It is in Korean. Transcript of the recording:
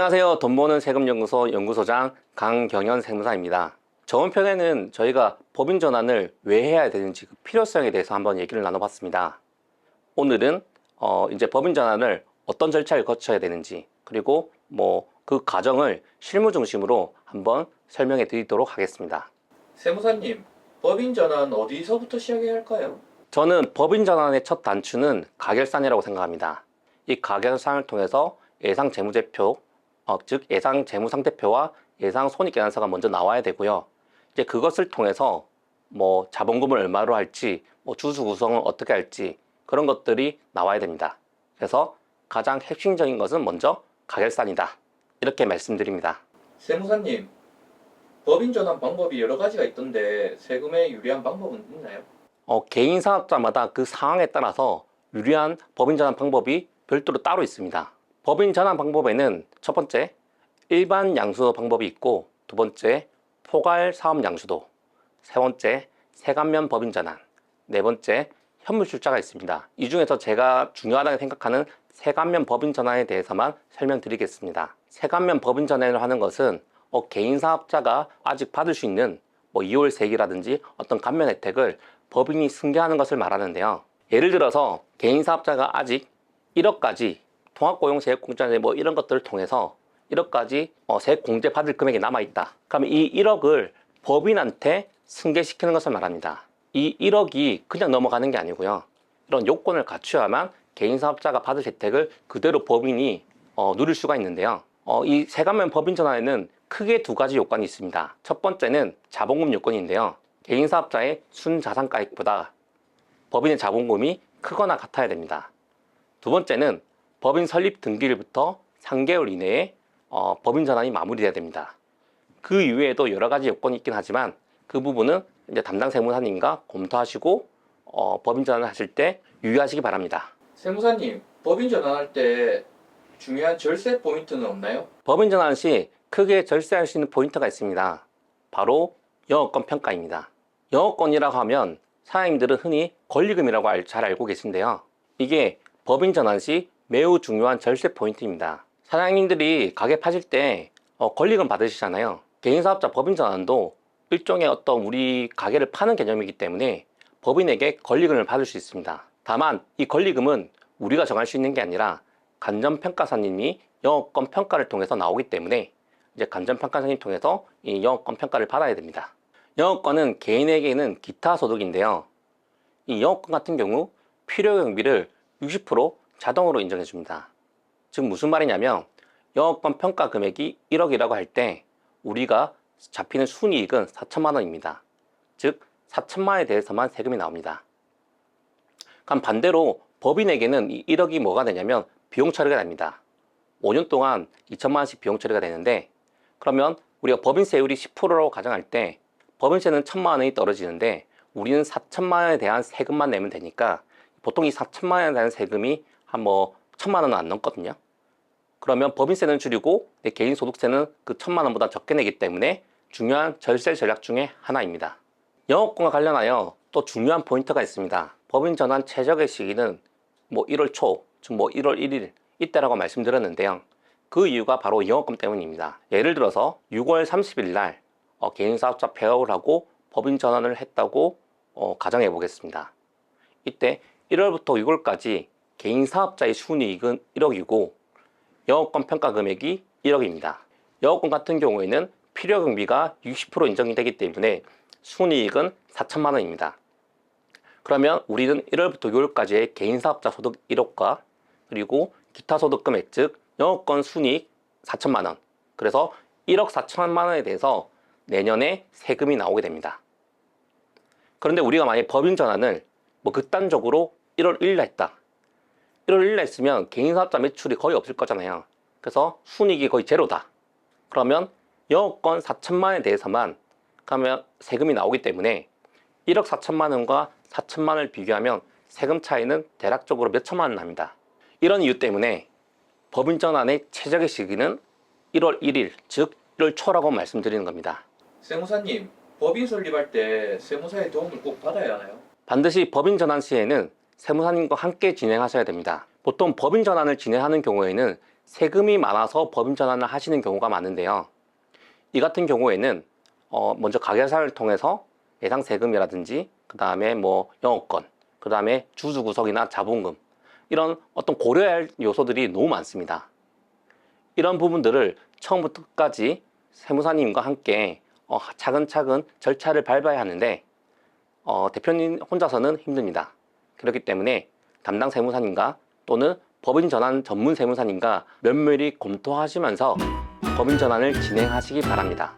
안녕하세요. 돈 버는 세금연구소 연구소장 강경현 세무사입니다. 저번 편에는 저희가 법인 전환을 왜 해야 되는지 그 필요성에 대해서 한번 얘기를 나눠봤습니다. 오늘은 이제 법인 전환을 어떤 절차를 거쳐야 되는지, 그리고 그 과정을 실무 중심으로 한번 설명해 드리도록 하겠습니다. 세무사님, 법인 전환 어디서부터 시작해야 할까요? 저는 법인 전환의 첫 단추는 가결산이라고 생각합니다. 이 가결산을 통해서 예상 재무제표, 즉 예상 재무상태표와 예상 손익계산서가 먼저 나와야 되고요. 이제 그것을 통해서 자본금을 얼마로 할지, 주주 구성을 어떻게 할지 그런 것들이 나와야 됩니다. 그래서 가장 핵심적인 것은 먼저 가결산이다, 이렇게 말씀드립니다. 세무사님, 법인 전환 방법이 여러 가지가 있던데 세금에 유리한 방법은 있나요? 개인 사업자마다 그 상황에 따라서 유리한 법인 전환 방법이 별도로 따로 있습니다. 법인 전환 방법에는 첫 번째, 일반 양수도 방법이 있고, 두 번째, 포괄 사업 양수도, 세 번째, 세관면 법인 전환, 네 번째, 현물 출자가 있습니다. 이 중에서 제가 중요하다고 생각하는 세관면 법인 전환에 대해서만 설명드리겠습니다. 세관면 법인 전환을 하는 것은 개인 사업자가 아직 받을 수 있는 이월세액이라든지 어떤 감면 혜택을 법인이 승계하는 것을 말하는데요. 예를 들어서 개인 사업자가 아직 1억까지 통합고용세액공제제 이런 것들을 통해서 1억까지 세액 공제 받을 금액이 남아있다. 그러면 이 1억을 법인한테 승계시키는 것을 말합니다. 이 1억이 그냥 넘어가는 게 아니고요. 이런 요건을 갖추어야만 개인 사업자가 받을 혜택을 그대로 법인이 누릴 수가 있는데요. 이 세관면 법인 전환에는 크게 두 가지 요건이 있습니다. 첫 번째는 자본금 요건인데요. 개인 사업자의 순자산가액보다 법인의 자본금이 크거나 같아야 됩니다. 두 번째는 법인 설립 등기일부터 3개월 이내에 법인 전환이 마무리돼야 됩니다. 그 이외에도 여러 가지 요건이 있긴 하지만 그 부분은 이제 담당 세무사님과 검토하시고 법인 전환을 하실 때 유의하시기 바랍니다. 세무사님, 법인 전환할 때 중요한 절세 포인트는 없나요? 법인 전환 시 크게 절세할 수 있는 포인트가 있습니다. 바로 영업권 평가입니다. 영업권이라고 하면 사장님들은 흔히 권리금이라고 잘 알고 계신데요. 이게 법인 전환 시 매우 중요한 절세 포인트입니다. 사장님들이 가게 파실 때 권리금 받으시잖아요. 개인사업자 법인 전환도 일종의 어떤 우리 가게를 파는 개념이기 때문에 법인에게 권리금을 받을 수 있습니다. 다만 이 권리금은 우리가 정할 수 있는 게 아니라 간접평가사님이 영업권 평가를 통해서 나오기 때문에 이제 간접평가사님 통해서 이 영업권 평가를 받아야 됩니다. 영업권은 개인에게는 기타 소득인데요. 이 영업권 같은 경우 필요경비를 60% 자동으로 인정해 줍니다. 즉 무슨 말이냐면 영업권 평가 금액이 1억이라고 할 때 우리가 잡히는 순이익은 4천만 원입니다. 즉 4천만 원에 대해서만 세금이 나옵니다. 그럼 반대로 법인에게는 이 1억이 뭐가 되냐면 비용 처리가 됩니다. 5년 동안 2천만 원씩 비용 처리가 되는데, 그러면 우리가 법인세율이 10%라고 가정할 때 법인세는 1천만 원이 떨어지는데 우리는 4천만 원에 대한 세금만 내면 되니까 보통 이 4천만 원에 대한 세금이 한 1천만 원은 안 넘거든요. 그러면 법인세는 줄이고 내 개인 소득세는 그 1천만 원보다 적게 내기 때문에 중요한 절세 전략 중에 하나입니다. 영업권과 관련하여 또 중요한 포인트가 있습니다. 법인 전환 최적의 시기는 1월 초, 즉 1월 1일 이때라고 말씀드렸는데요. 그 이유가 바로 영업권 때문입니다. 예를 들어서 6월 30일 날 개인 사업자 폐업을 하고 법인 전환을 했다고 가정해 보겠습니다. 이때 1월부터 6월까지 개인 사업자의 순이익은 1억이고 영업권 평가 금액이 1억입니다. 영업권 같은 경우에는 필요경비가 60% 인정이 되기 때문에 순이익은 4천만 원입니다. 그러면 우리는 1월부터 6월까지의 개인 사업자 소득 1억과 그리고 기타 소득 금액, 즉 영업권 순이익 4천만 원, 그래서 1억 4천만 원에 대해서 내년에 세금이 나오게 됩니다. 그런데 우리가 만약 법인 전환을 극단적으로 1월 1일 날 했다. 1월 1일 날 했으면 개인 사업자 매출이 거의 없을 거잖아요. 그래서 순이익이 거의 제로다. 그러면 영업권 4천만 원에 대해서만 가면 세금이 나오기 때문에 1억 4천만 원과 4천만 원을 비교하면 세금 차이는 대략적으로 몇 천만 원 납니다. 이런 이유 때문에 법인 전환의 최적의 시기는 1월 1일, 즉 1월 초라고 말씀드리는 겁니다. 세무사님, 법인 설립할 때 세무사의 도움을 꼭 받아야 하나요? 반드시 법인 전환 시에는 세무사님과 함께 진행하셔야 됩니다. 보통 법인 전환을 진행하는 경우에는 세금이 많아서 법인 전환을 하시는 경우가 많은데요. 이 같은 경우에는 먼저 가계사를 통해서 예상 세금이라든지 그 다음에 뭐 영업권, 그 다음에 주주 구속이나 자본금 이런 어떤 고려해야 할 요소들이 너무 많습니다. 이런 부분들을 처음부터 끝까지 세무사님과 함께 차근차근 절차를 밟아야 하는데 대표님 혼자서는 힘듭니다. 그렇기 때문에 담당 세무사님과 또는 법인 전환 전문 세무사님과 면밀히 검토하시면서 법인 전환을 진행하시기 바랍니다.